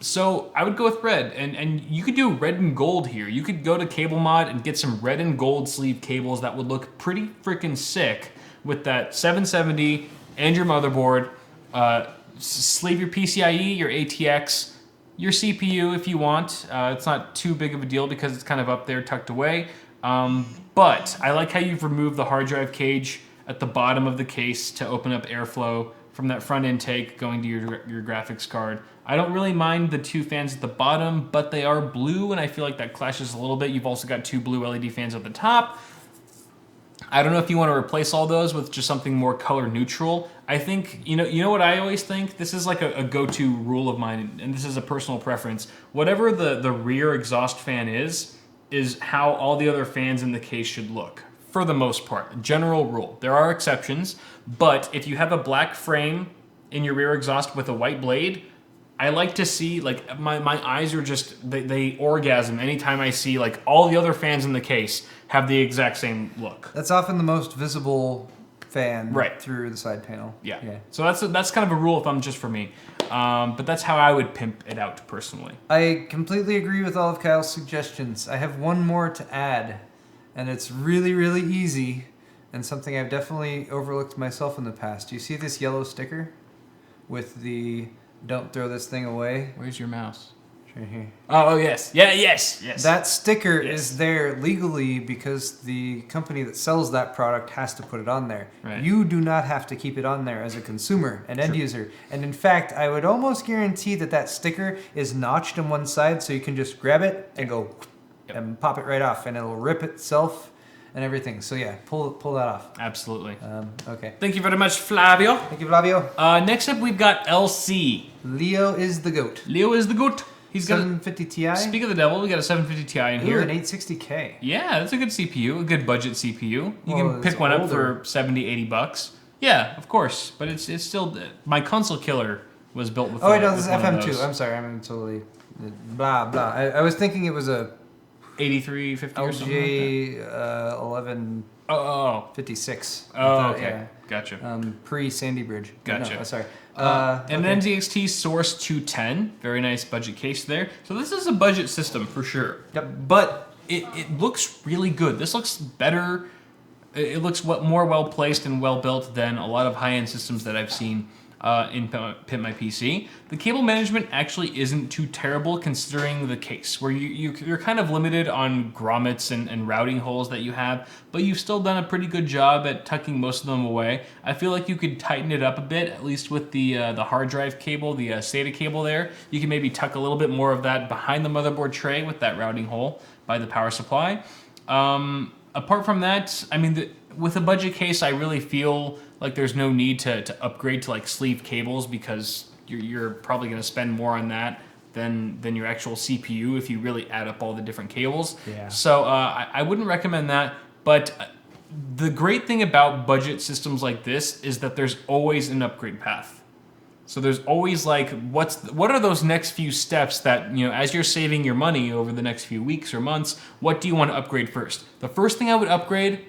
S1: So I would go with red, and you could do red and gold here. You could go to Cable Mod and get some red and gold sleeve cables that would look pretty freaking sick with that 770 and your motherboard. Sleeve your PCIe, your ATX, your CPU if you want. It's not too big of a deal because it's kind of up there tucked away. But I like how you've removed the hard drive cage at the bottom of the case to open up airflow from that front intake going to your graphics card. I don't really mind the two fans at the bottom, but they are blue, and I feel like that clashes a little bit. You've also got two blue LED fans at the top. I don't know if you want to replace all those with just something more color neutral. I think, you know what I always think? This is like a go-to rule of mine, and this is a personal preference. Whatever the rear exhaust fan is how all the other fans in the case should look. For the most part, general rule. There are exceptions, but if you have a black frame in your rear exhaust with a white blade, I like to see, like, my eyes are just, they orgasm anytime I see, like, all the other fans in the case have the exact same look.
S2: That's often the most visible fan
S1: Right.
S2: through the side panel.
S1: Yeah. So that's kind of a rule of thumb just for me. But that's how I would pimp it out personally.
S2: I completely agree with all of Kyle's suggestions. I have one more to add, and it's really, really easy, and something I've definitely overlooked myself in the past. You see this yellow sticker with the "Don't throw this thing away"?
S1: Where's your mouse?
S2: It's right here.
S1: Oh, yes. Yeah, yes.
S2: That sticker
S1: Yes.
S2: is there legally because the company that sells that product has to put it on there.
S1: Right.
S2: You do not have to keep it on there as a consumer, an end user. And in fact, I would almost guarantee that sticker is notched on one side so you can just grab it and go and pop it right off, and it'll rip itself and everything. So yeah, pull that off.
S1: Absolutely.
S2: Okay.
S1: Thank you very much, Flavio.
S2: Thank you, Flavio.
S1: Next up, we've got LC.
S2: Leo is the goat.
S1: Leo is the goat. He's got.
S2: 750 Ti.
S1: Speak of the devil, we got a 750 Ti in
S2: Ooh,
S1: here.
S2: an 860K.
S1: Yeah, that's a good CPU, a good budget CPU. You
S2: Well,
S1: can pick
S2: it's
S1: one up
S2: older.
S1: for 70, 80 bucks. Yeah, of course, but it's still my console killer was built with.
S2: Oh wait, no, this is
S1: with one of
S2: FM2.
S1: those.
S2: I'm sorry, I'm totally blah blah. I was thinking it was a
S1: 8350 or something like that.
S2: LG 1156.
S1: Oh, okay. Gotcha.
S2: Pre Sandy Bridge.
S1: Gotcha.
S2: No, sorry.
S1: And
S2: okay.
S1: an NZXT Source 210. Very nice budget case there. So this is a budget system for sure.
S2: Yep.
S1: But it looks really good. This looks better. It looks more well placed and well built than a lot of high-end systems that I've seen in Pimp My PC. The cable management actually isn't too terrible considering the case, where you're kind of limited on grommets and routing holes that you have, but you've still done a pretty good job at tucking most of them away. I feel like you could tighten it up a bit, at least with the hard drive cable, the SATA cable there. You can maybe tuck a little bit more of that behind the motherboard tray with that routing hole by the power supply. Apart from that, I mean, with a budget case, I really feel like there's no need to upgrade to like sleeve cables because you're probably going to spend more on that than your actual CPU if you really add up all the different cables.
S2: Yeah.
S1: So I wouldn't recommend that. But the great thing about budget systems like this is that there's always an upgrade path. So there's always like, what are those next few steps that, as you're saving your money over the next few weeks or months, what do you want to upgrade first? The first thing I would upgrade,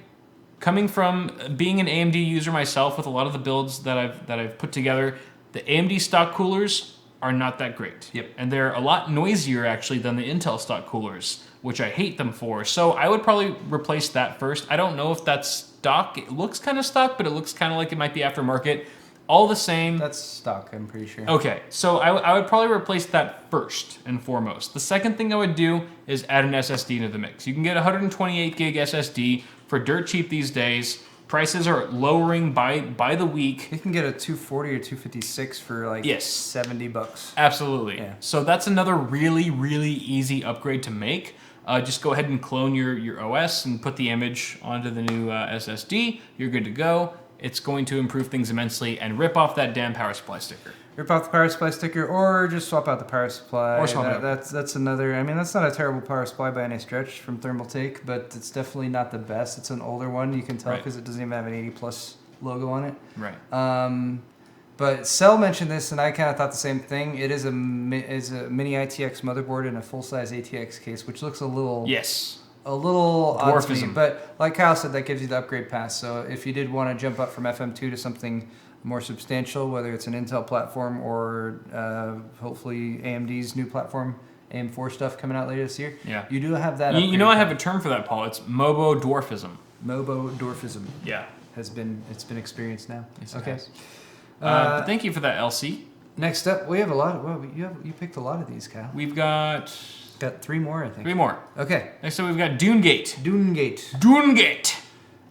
S1: coming from being an AMD user myself with a lot of the builds that I've put together, the AMD stock coolers are not that great.
S2: Yep.
S1: And they're a lot noisier actually than the Intel stock coolers, which I hate them for. So I would probably replace that first. I don't know if that's stock. It looks kind of stock, but it looks kind of like it might be aftermarket. all the same.
S2: That's stock, I'm pretty sure.
S1: Okay, so I would probably replace that first and foremost. The second thing I would do is add an SSD into the mix. You can get a 128 gig SSD for dirt cheap these days. Prices are lowering by the week.
S2: You can get a 240 or 256 for like $70.
S1: Absolutely.
S2: Yeah.
S1: So that's another really, really easy upgrade to make. Just go ahead and clone your OS and put the image onto the new SSD. You're good to go. It's going to improve things immensely, and rip off that damn power supply sticker.
S2: Rip off the power supply sticker, or just swap out the power supply.
S1: Or swap it out.
S2: That's another. I mean, that's not a terrible power supply by any stretch from Thermaltake, but it's definitely not the best. It's an older one. You can tell because it doesn't even have an 80+ logo on it.
S1: Right.
S2: But Cell mentioned this, and I kind of thought the same thing. It is a mini ITX motherboard in a full-size ATX case, which looks a little odd to me.
S1: Dwarfism.
S2: But like Kyle said, that gives you the upgrade pass. So if you did want to jump up from FM2 to something more substantial, whether it's an Intel platform or hopefully AMD's new platform, AM4 stuff coming out later this year, you do have that.
S1: You know, I have a term for that, Paul. It's Mobo dwarfism.
S2: Mobo dwarfism.
S1: Yeah.
S2: It's been experienced now.
S1: Yes,
S2: okay.
S1: But thank you for that, LC.
S2: Next up, we have a lot of. Well, you picked a lot of these, Kyle.
S1: We've got
S2: 3 more, I think.
S1: 3 more.
S2: Okay.
S1: Next up, we've got Dunegate.
S2: Dunegate.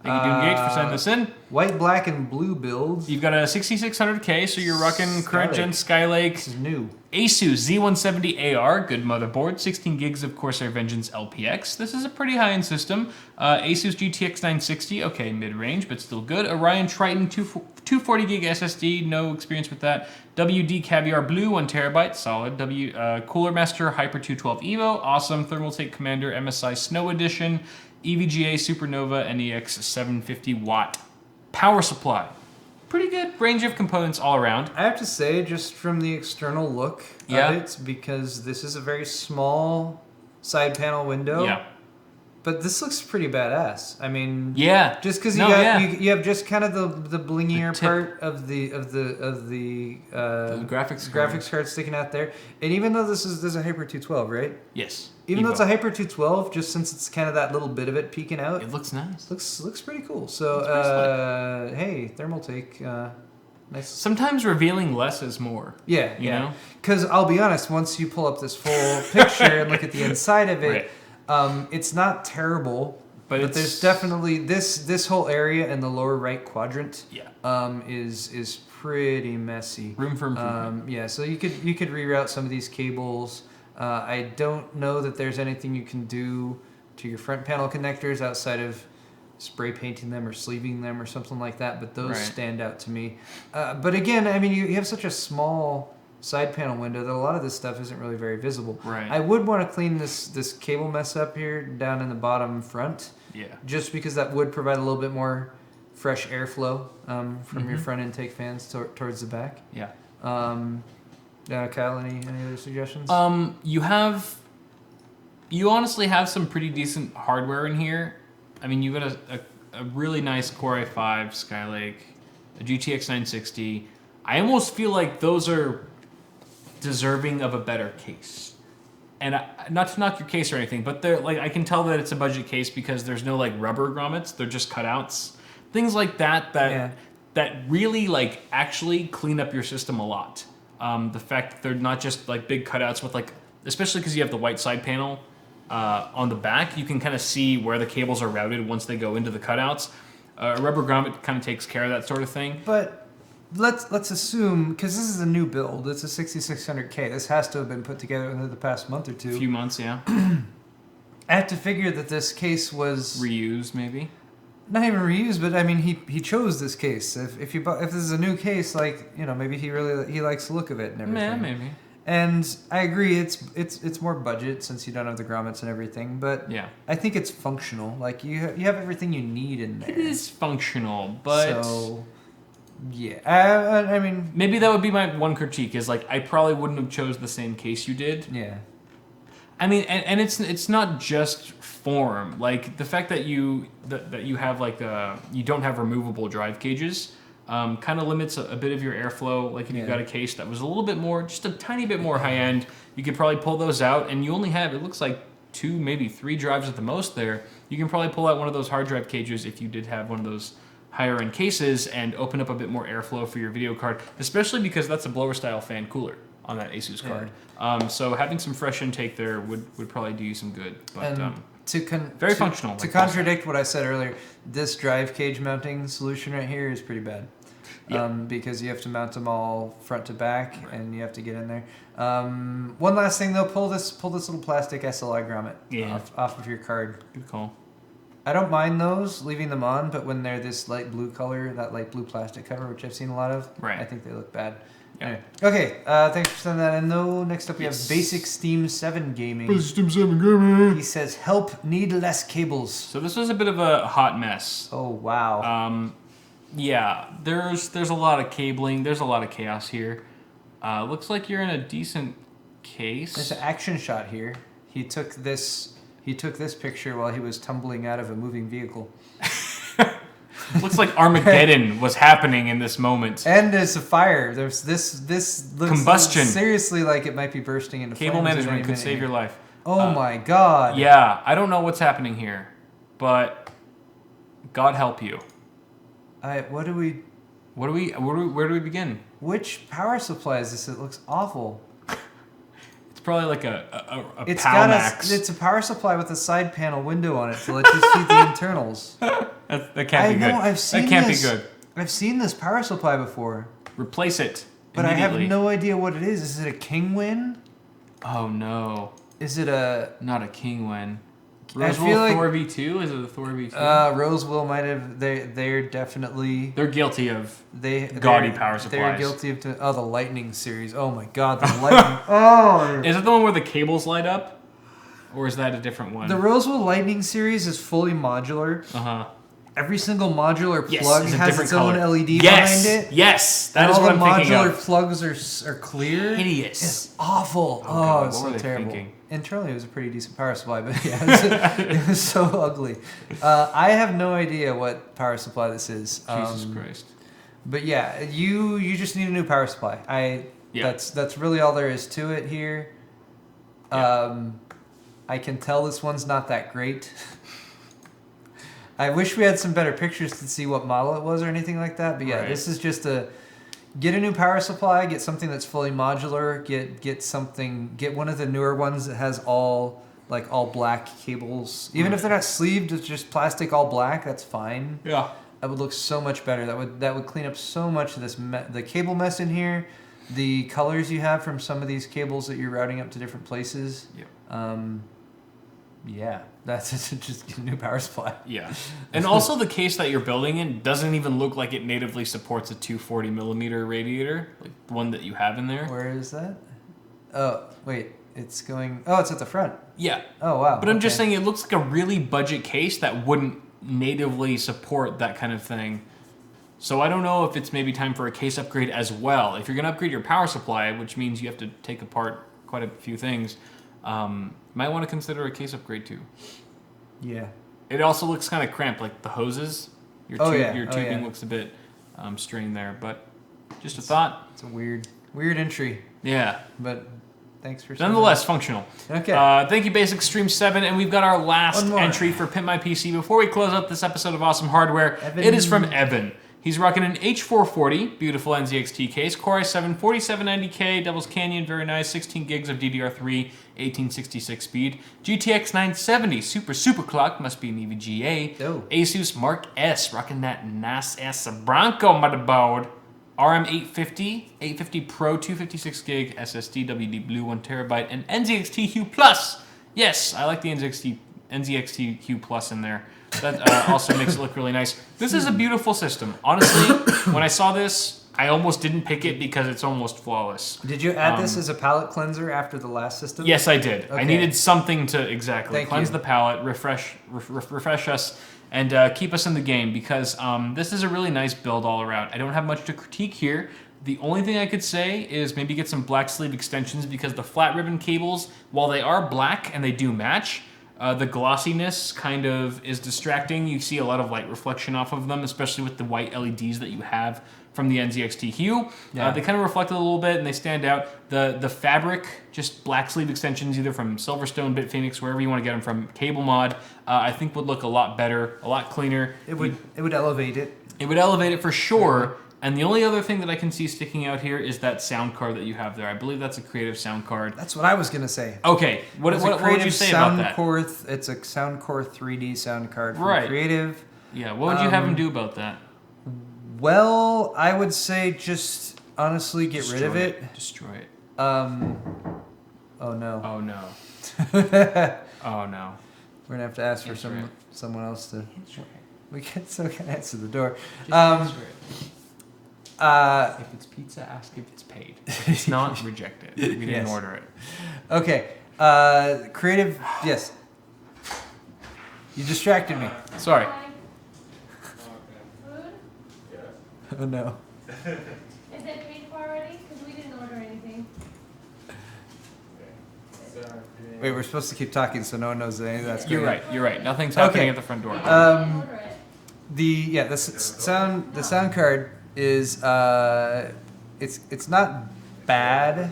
S1: Thank you, Dunegate, for sending this in.
S2: White, black, and blue builds.
S1: You've got a 6600K, so you're rocking current gen Skylake.
S2: This is new.
S1: Asus Z170AR, good motherboard. 16 gigs of Corsair Vengeance LPX. This is a pretty high-end system. Asus GTX 960, okay, mid-range, but still good. Orion Triton 240 gig SSD, no experience with that. WD Caviar Blue, 1 terabyte, solid. Cooler Master Hyper 212 Evo, awesome. Thermaltake Commander MSI Snow Edition. EVGA Supernova NEX 750 watt power supply. Pretty good range of components all around.
S2: I have to say, just from the external look of it, because this is a very small side panel window.
S1: Yeah.
S2: But this looks pretty badass. I mean, just because you have just kind of the blingier part of the graphics card sticking out there, and even though there's a Hyper 212, right?
S1: Yes.
S2: Even though it's a Hyper 212, just since it's kind of that little bit of it peeking out,
S1: it looks nice.
S2: Looks pretty cool. So hey, Thermaltake, nice.
S1: Sometimes revealing less is more.
S2: Yeah,
S1: you know.
S2: Because I'll be honest, once you pull up this full picture and look at the inside of it.
S1: Right.
S2: It's not terrible, but there's definitely this whole area in the lower right quadrant. Is pretty messy.
S1: Room for improvement.
S2: So you could reroute some of these cables. I don't know that there's anything you can do to your front panel connectors outside of spray painting them or sleeving them or something like that. But those stand out to me. But again, I mean, you have such a small side panel window that a lot of this stuff isn't really very visible.
S1: Right.
S2: I would want to clean this cable mess up here down in the bottom front. Yeah. Just because that would provide a little bit more fresh airflow from your front intake fans towards the back. Yeah. Kyle, any other suggestions?
S1: You honestly have some pretty decent hardware in here. I mean, you've got a really nice Core i5 Skylake, a GTX 960. I almost feel like those are deserving of a better case. And not to knock your case or anything, but they're like, I can tell that it's a budget case because there's no like rubber grommets, they're just cutouts. Things like that really like actually clean up your system a lot. The fact that they're not just like big cutouts with like, especially because you have the white side panel on the back, you can kind of see where the cables are routed once they go into the cutouts. A rubber grommet kind of takes care of that sort of thing.
S2: But let's assume, because this is a new build, it's a 6600K. This has to have been put together within the past month or two.
S1: A few months, yeah.
S2: I have to figure that this case was
S1: reused, maybe.
S2: Not even reused, but I mean, he chose this case. If this is a new case, like, you know, maybe he likes the look of it and everything.
S1: Yeah, maybe.
S2: And I agree, it's more budget since you don't have the grommets and everything. But I think it's functional. Like you have everything you need in there.
S1: It is functional, but
S2: so. Yeah, I mean...
S1: Maybe that would be my one critique, is like, I probably wouldn't have chose the same case you did.
S2: Yeah.
S1: I mean, and it's not just form. Like, the fact that you have, like, you don't have removable drive cages kind of limits a bit of your airflow. Like, if you've got a case that was a little bit more, just a tiny bit more high-end, you could probably pull those out, and you only have, it looks like, 2, maybe 3 drives at the most there. You can probably pull out one of those hard drive cages if you did have one of those higher end cases and open up a bit more airflow for your video card, especially because that's a blower style fan cooler on that Asus card. So having some fresh intake there would probably do you some good. But very functional.
S2: To contradict what I said earlier, this drive cage mounting solution right here is pretty bad. Because you have to mount them all front to back, and you have to get in there. One last thing though, pull this little plastic SLI grommet off of your card.
S1: Good call.
S2: I don't mind those, leaving them on, but when they're this light blue color, that light blue plastic cover, which I've seen a lot of, I think they look bad.
S1: Yeah.
S2: Anyway. Okay, thanks for sending that in though. Next up we have Basic Steam 7 Gaming.
S1: Basic Steam 7 Gaming.
S2: He says, help, need less cables.
S1: So this was a bit of a hot mess.
S2: Oh, wow.
S1: Yeah, there's a lot of cabling. There's a lot of chaos here. Looks like you're in a decent case.
S2: There's an action shot here. He took this picture while he was tumbling out of a moving vehicle.
S1: Looks like Armageddon was happening in this moment.
S2: And there's a fire. There's this looks
S1: combustion.
S2: Seriously like it might be bursting into
S1: Cable
S2: flames.
S1: management could save your life.
S2: Oh my god.
S1: Yeah, I don't know what's happening here, but God help you.
S2: Where do we
S1: begin?
S2: Which power supply is this? It looks awful.
S1: It's probably like a
S2: it's
S1: Palmax.
S2: It's a power supply with a side panel window on it to let you see the internals.
S1: That can't be good.
S2: I've seen
S1: that can't
S2: this.
S1: be good.
S2: I've seen this power supply before.
S1: Replace it.
S2: But I have no idea what it is. Is it a Kingwin?
S1: Oh no.
S2: Is it a
S1: not a Kingwin?
S2: I feel like
S1: Thor V2? Is it a Thor V2?
S2: Roseville might have. They're definitely.
S1: They're guilty of gaudy power supplies.
S2: They're guilty of the Lightning series. Oh my God, the Lightning. Oh.
S1: Is it the one where the cables light up, or is that a different one?
S2: The Roseville Lightning series is fully modular. Every single modular plug has its own LED behind it.
S1: Yes, that is what I'm thinking of.
S2: All the modular plugs are clear.
S1: Hideous.
S2: It's awful.
S1: Oh,
S2: it's so terrible.
S1: Thinking?
S2: Internally, it was a pretty decent power supply, but yeah, it was so ugly. I have no idea what power supply this is.
S1: Jesus Christ.
S2: But yeah, you just need a new power supply. That's really all there is to it here. I can tell this one's not that great. I wish we had some better pictures to see what model it was or anything like that. But yeah, This is just get a new power supply, get something that's fully modular, get one of the newer ones that has all black cables. Even if they're not sleeved, it's just plastic all black, that's fine.
S1: Yeah.
S2: That would look so much better. That would clean up so much of the cable mess in here, the colors you have from some of these cables that you're routing up to different places. Yeah, that's just get a new power supply. Yeah,
S1: and also the case that you're building in doesn't even look like it natively supports a 240 millimeter radiator, like the one that you have in there.
S2: Where is that? Oh, wait, it's going. Oh, it's at the front.
S1: Yeah.
S2: Oh wow.
S1: But I'm just saying, it looks like a really budget case that wouldn't natively support that kind of thing. So I don't know if it's maybe time for a case upgrade as well. If you're going to upgrade your power supply, which means you have to take apart quite a few things. Might want to consider a case upgrade too.
S2: Yeah.
S1: It also looks kind of cramped, like the hoses. Your tubing looks a bit strained there, but just a thought.
S2: It's a weird entry.
S1: Yeah.
S2: But thanks for
S1: nonetheless functional.
S2: Okay.
S1: Thank you, Basic Stream 7, and we've got our last entry for Pimp My PC before we close out this episode of Awesome Hardware.
S2: Evan.
S1: It is from Evan. He's rocking an H440, beautiful NZXT case, Core i7 4790K, Devil's Canyon, very nice, 16 gigs of DDR3, 1866 speed, GTX 970, super clock, must be an EVGA, Asus Mark S, rocking that nice ass Bronco motherboard, RM 850 Pro 256 gig SSD, WD Blue 1 terabyte, and NZXT Hue Plus. Yes, I like the NZXT Hue Plus in there. That also makes it look really nice. This is a beautiful system. Honestly, when I saw this, I almost didn't pick it because it's almost flawless.
S2: Did you add this as a palette cleanser after the last system?
S1: Yes, I did.
S2: Okay.
S1: I needed something to cleanse the palette, refresh us, and keep us in the game because this is a really nice build all around. I don't have much to critique here. The only thing I could say is maybe get some black sleeve extensions because the flat ribbon cables, while they are black and they do match, the glossiness kind of is distracting. You see a lot of light reflection off of them, especially with the white LEDs that you have from the NZXT Hue.
S2: Yeah.
S1: They kind of reflect a little bit and they stand out. The fabric, just black sleeve extensions, either from Silverstone, Bitphoenix, wherever you want to get them from, Cable Mod, I think would look a lot better, a lot cleaner.
S2: It would elevate it.
S1: It would elevate it for sure. And the only other thing that I can see sticking out here is that sound card that you have there. I believe that's a creative sound card.
S2: That's what I was gonna say.
S1: Okay, what would you say about that?
S2: It's a Soundcore 3D sound card from
S1: Right.
S2: Creative.
S1: Yeah, what would you have him do about that?
S2: Well, I would say just honestly get rid of it.
S1: Destroy it.
S2: Oh no.
S1: Oh no. Oh no.
S2: We're gonna have to ask for
S1: Answer it.
S2: someone else to.
S1: Answer it.
S2: We can so can answer the door.
S1: Just answer it. If it's pizza, ask if it's paid. If it's not, reject it. We didn't
S2: Yes.
S1: order it.
S2: Okay. Creative. Yes. You distracted me.
S1: Sorry.
S3: Hi. Food?
S2: Oh no.
S3: Is it paid for already? Because we didn't order anything.
S2: Wait, we're supposed to keep talking so no one knows that any of that's going
S1: You're
S2: on.
S1: right. You're right. Nothing's happening
S2: Okay.
S1: at the front door.
S3: We didn't order it.
S2: The sound card is it's not bad,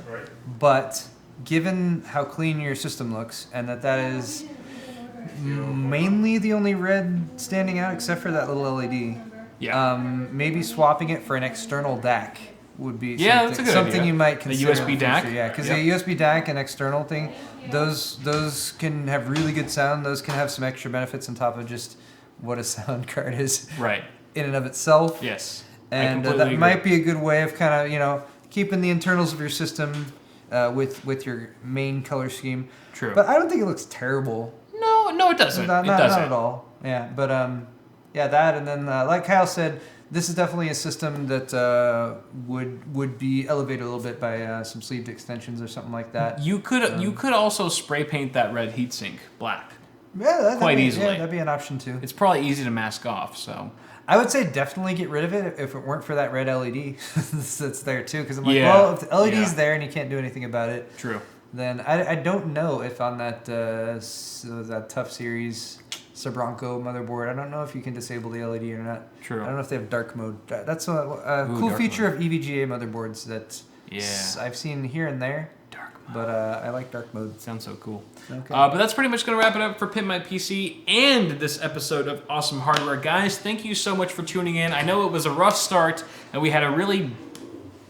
S2: but given how clean your system looks and that is
S3: We didn't order it.
S2: mainly the only red standing out except for that little LED.
S1: Yeah.
S2: Maybe swapping it for an external DAC would be
S1: Yeah, that's a good
S2: something
S1: idea.
S2: you might
S1: A
S2: consider.
S1: USB
S2: in the
S1: DAC?
S2: future. Yeah, because
S1: Yep.
S2: a USB DAC and external thing,
S3: Thank you.
S2: those can have really good sound. Those can have some extra benefits on top of just what a sound card is
S1: Right.
S2: in and of itself.
S1: Yes. I
S2: And
S1: completely
S2: that
S1: agree.
S2: might be a good way of kind of keeping the internals of your system with your main color scheme.
S1: True.
S2: But I don't think it looks terrible.
S1: No, it doesn't.
S2: Not
S1: it doesn't.
S2: at all. Yeah, but yeah, that and then like Kyle said, this is definitely a system that would be elevated a little bit by some sleeved extensions or something like that.
S1: You could also spray paint that red heatsink black.
S2: Yeah, that'd
S1: Quite
S2: be,
S1: easily.
S2: Yeah, that'd be an option too.
S1: It's probably easy to mask off. So
S2: I would say definitely get rid of it if it weren't for that red LED that's there too. Because I'm like,
S1: Yeah,
S2: well, if the LED's
S1: yeah.
S2: there and you can't do anything about it,
S1: true.
S2: then I don't know if on that that Tough Series Sabranco motherboard, I don't know if you can disable the LED or not.
S1: True.
S2: I don't know if they have dark mode. That's a
S1: Ooh,
S2: cool
S1: dark
S2: feature of EVGA motherboards that
S1: Yeah.
S2: I've seen here and there,
S1: Dark mode.
S2: but I like dark mode.
S1: Sounds so cool.
S2: Okay.
S1: But that's pretty much going to wrap it up for Pimp My PC and this episode of Awesome Hardware. Guys, thank you so much for tuning in. I know it was a rough start, and we had a really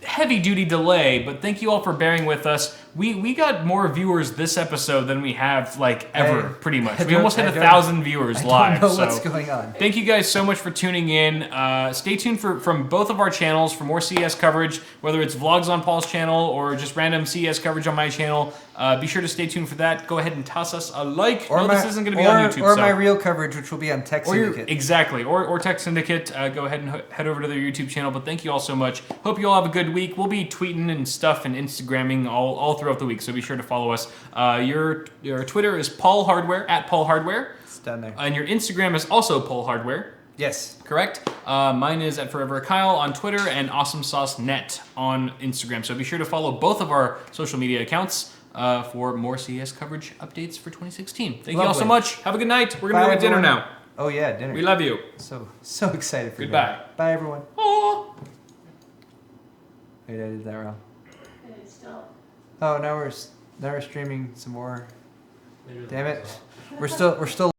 S1: heavy-duty delay, but thank you all for bearing with us. We got more viewers this episode than we have, like, ever, pretty much. We almost hit 1,000 viewers live.
S2: I don't know
S1: so
S2: what's going on.
S1: thank you guys so much for tuning in. Stay tuned from both of our channels for more CES coverage, whether it's vlogs on Paul's channel or just random CES coverage on my channel. Be sure to stay tuned for that. Go ahead and toss us a like.
S2: Or
S1: No,
S2: my,
S1: this isn't going to be on YouTube.
S2: or
S1: so.
S2: my real coverage, which will be on Tech
S1: Or your,
S2: Syndicate.
S1: exactly, or Tech Syndicate. Go ahead and head over to their YouTube channel. But thank you all so much. Hope you all have a good week. We'll be tweeting and stuff and Instagramming all throughout the week. So be sure to follow us. Your Twitter is Paul Hardware at Paul Hardware,
S2: It's down there.
S1: and your Instagram is also Paul Hardware.
S2: Yes.
S1: Correct. Mine is at Forever Kyle on Twitter and Awesome Sauce Net on Instagram. So be sure to follow both of our social media accounts for more CES coverage updates for 2016. Thank you all so
S2: Lovely.
S1: much. Have a good night. We're gonna
S2: Bye,
S1: go to dinner
S2: everyone.
S1: now.
S2: Oh yeah, dinner.
S1: We love you.
S2: So excited for
S1: Goodbye.
S2: dinner. Bye everyone.
S1: Aww.
S2: Wait, I did that wrong.
S3: And it's still.
S2: Oh, now we're streaming some more. Damn it. We're still